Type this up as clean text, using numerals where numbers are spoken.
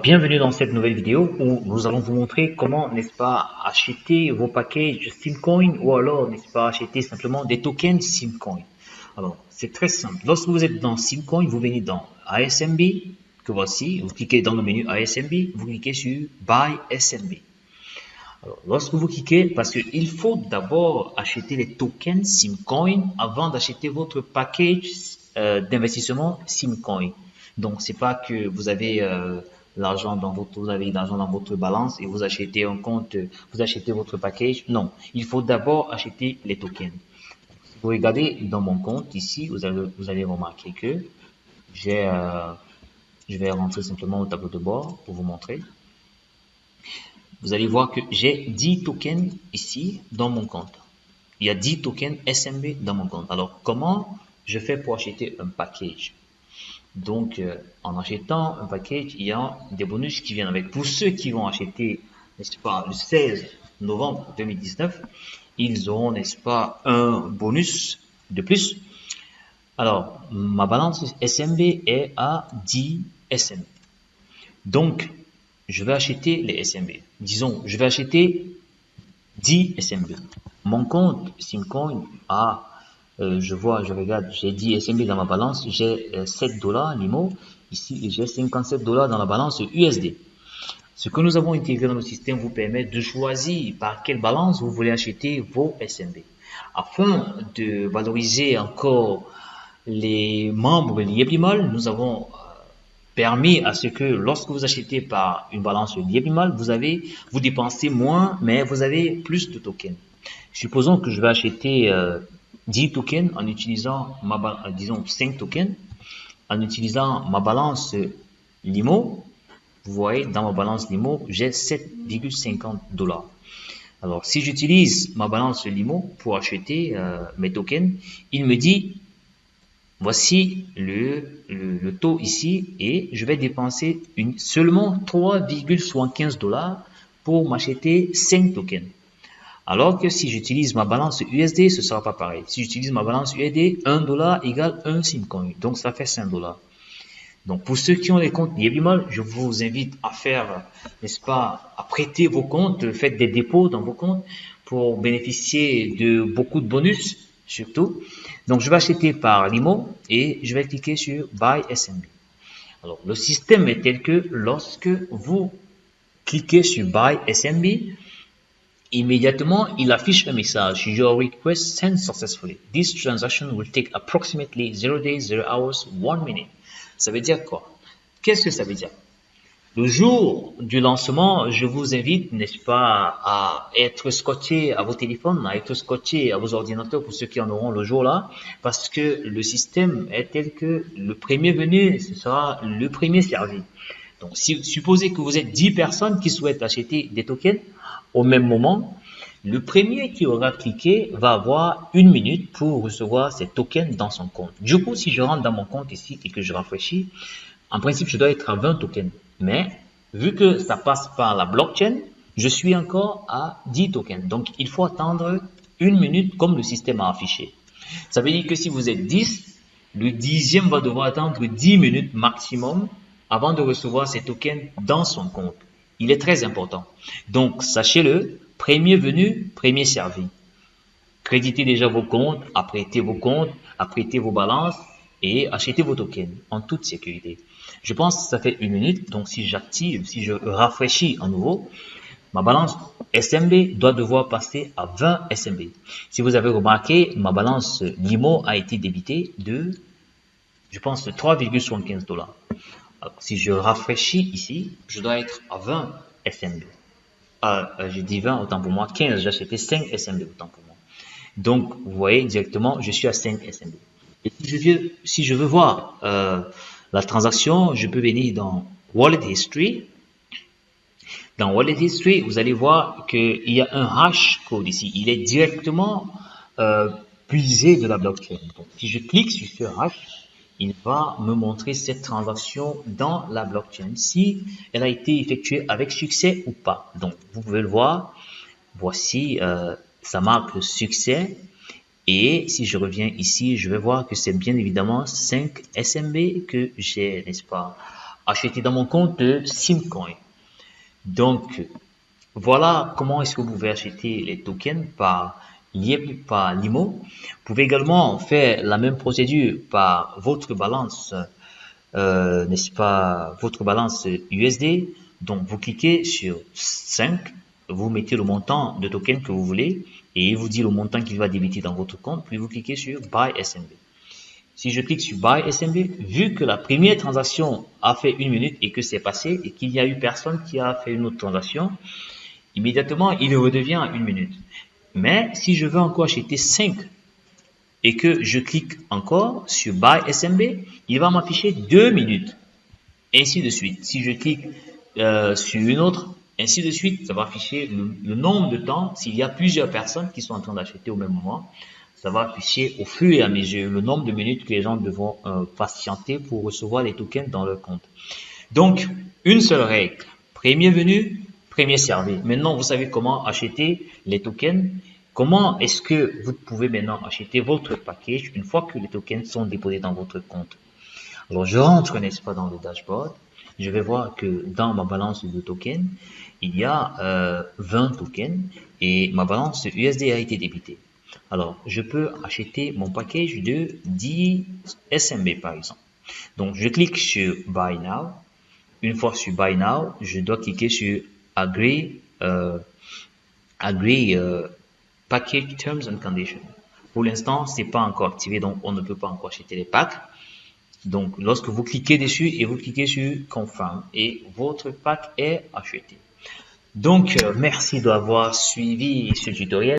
Bienvenue dans cette nouvelle vidéo où nous allons vous montrer comment, n'est-ce pas, acheter vos packages Simcoin ou alors, n'est-ce pas, acheter simplement des tokens Simcoin. Alors, c'est très simple. Lorsque vous êtes dans Simcoin, vous venez dans ASMB, que voici, vous cliquez dans le menu ASMB, vous cliquez sur Buy SMB. Alors, lorsque vous cliquez, parce qu'il faut d'abord acheter les tokens Simcoin avant d'acheter votre package d'investissement Simcoin. Donc, c'est pas que vous avez vous avez l'argent dans votre balance et vous achetez un compte, vous achetez votre package. Non, il faut d'abord acheter les tokens. Si vous regardez dans mon compte ici, vous allez remarquer que j'ai, je vais rentrer simplement au tableau de bord pour vous montrer. Vous allez voir que j'ai 10 tokens ici dans mon compte. Il y a 10 tokens SMB dans mon compte. Alors, comment je fais pour acheter un package? Donc, en achetant un package, il y a des bonus qui viennent avec. Pour ceux qui vont acheter, n'est-ce pas, le 16 novembre 2019, ils auront, n'est-ce pas, un bonus de plus. Alors, ma balance SMB est à 10 SMB. Donc, je vais acheter les SMB. Disons, je vais acheter 10 SMB. Mon compte Simcoin a, je regarde, j'ai 10 SMB dans ma balance, j'ai 7 dollars Limo, ici j'ai 57 dollars dans la balance USD. Ce que nous avons intégré dans le système vous permet de choisir par quelle balance vous voulez acheter vos SMB. Afin de valoriser encore les membres Lieblimol, nous avons permis à ce que lorsque vous achetez par une balance Lieblimol, vous dépensez moins, mais vous avez plus de tokens. Supposons que je vais acheter 10 tokens en utilisant disons 5 tokens, en utilisant ma balance Limo. Vous voyez, dans ma balance Limo, j'ai 7,50 dollars. Alors, si j'utilise ma balance Limo pour acheter mes tokens, il me dit, voici le taux ici et je vais dépenser seulement 3,75 dollars pour m'acheter 5 tokens. Alors que si j'utilise ma balance USD, ce ne sera pas pareil. Si j'utilise ma balance USD, 1 dollar égale 1 Simcoin. Donc, ça fait 5 dollars. Donc, pour ceux qui ont les comptes Lieblimol, je vous invite à faire, n'est-ce pas, à prêter vos comptes, faites des dépôts dans vos comptes pour bénéficier de beaucoup de bonus, surtout. Donc, je vais acheter par Limo et je vais cliquer sur Buy SMB. Alors, le système est tel que lorsque vous cliquez sur Buy SMB, immédiatement, il affiche un message. Your request sent successfully. This transaction will take approximately 0 days, 0 hours, 1 minute. Ça veut dire quoi? Qu'est-ce que ça veut dire? Le jour du lancement, je vous invite, n'est-ce pas, à être scotché à vos téléphones, à être scotché à vos ordinateurs pour ceux qui en auront le jour-là, parce que le système est tel que le premier venu, ce sera le premier servi. Donc, supposez que vous êtes 10 personnes qui souhaitent acheter des tokens au même moment. Le premier qui aura cliqué va avoir 1 minute pour recevoir ces tokens dans son compte. Du coup, si je rentre dans mon compte ici et que je rafraîchis, en principe, je dois être à 20 tokens. Mais, vu que ça passe par la blockchain, je suis encore à 10 tokens. Donc, il faut attendre 1 minute comme le système a affiché. Ça veut dire que si vous êtes 10, le 10e va devoir attendre 10 minutes maximum avant de recevoir ces tokens dans son compte. Il est très important. Donc, sachez-le, premier venu, premier servi. Créditez déjà vos comptes, apprêtez vos balances et achetez vos tokens en toute sécurité. Je pense que ça fait 1 minute, donc si j'active, si je rafraîchis à nouveau, ma balance SMB doit devoir passer à 20 SMB. Si vous avez remarqué, ma balance Limo a été débitée de, je pense, 3,75 dollars. Alors, si je rafraîchis ici, je dois être à 20 SMB. J'ai dit 20, autant pour moi, 15, j'ai acheté 5 SMB, autant pour moi. Donc, vous voyez directement, je suis à 5 SMB. Et si je veux voir la transaction, je peux venir dans Wallet History. Dans Wallet History, vous allez voir qu'il y a un hash code ici. Il est directement puisé de la blockchain. Donc, si je clique sur ce hash, il va me montrer cette transaction dans la blockchain, si elle a été effectuée avec succès ou pas. Donc, vous pouvez le voir. Voici, ça marque le succès. Et si je reviens ici, je vais voir que c'est bien évidemment 5 SMB que j'ai, n'est-ce pas, acheter dans mon compte de Simcoin. Donc, voilà comment est-ce que vous pouvez acheter les tokens par Limo. Vous pouvez également faire la même procédure par votre balance, n'est-ce pas, votre balance USD. Donc, vous cliquez sur 5, vous mettez le montant de token que vous voulez et il vous dit le montant qu'il va débiter dans votre compte, puis vous cliquez sur Buy SMB. Si je clique sur Buy SMB, vu que la première transaction a fait 1 minute et que c'est passé et qu'il n'y a eu personne qui a fait une autre transaction, immédiatement, il redevient à 1 minute. Mais si je veux encore acheter 5 et que je clique encore sur Buy SMB, il va m'afficher 2 minutes. Ainsi de suite. Si je clique sur une autre, ainsi de suite, ça va afficher le nombre de temps. S'il y a plusieurs personnes qui sont en train d'acheter au même moment, ça va afficher au fur et à mesure le nombre de minutes que les gens devront patienter pour recevoir les tokens dans leur compte. Donc, une seule règle. Premier venu, premier servi. Maintenant, vous savez comment acheter les tokens. Comment est-ce que vous pouvez maintenant acheter votre package une fois que les tokens sont déposés dans votre compte? Alors, je rentre, n'est-ce pas, dans le dashboard. Je vais voir que dans ma balance de tokens, il y a 20 tokens et ma balance USD a été débitée. Alors, je peux acheter mon package de 10 SMB, par exemple. Donc, je clique sur Buy Now. Une fois sur Buy Now, je dois cliquer sur Agree Package Terms and Conditions. Pour l'instant, c'est pas encore activé, donc on ne peut pas encore acheter les packs. Donc, lorsque vous cliquez dessus et vous cliquez sur Confirm et votre pack est acheté. Donc, merci d'avoir suivi ce tutoriel.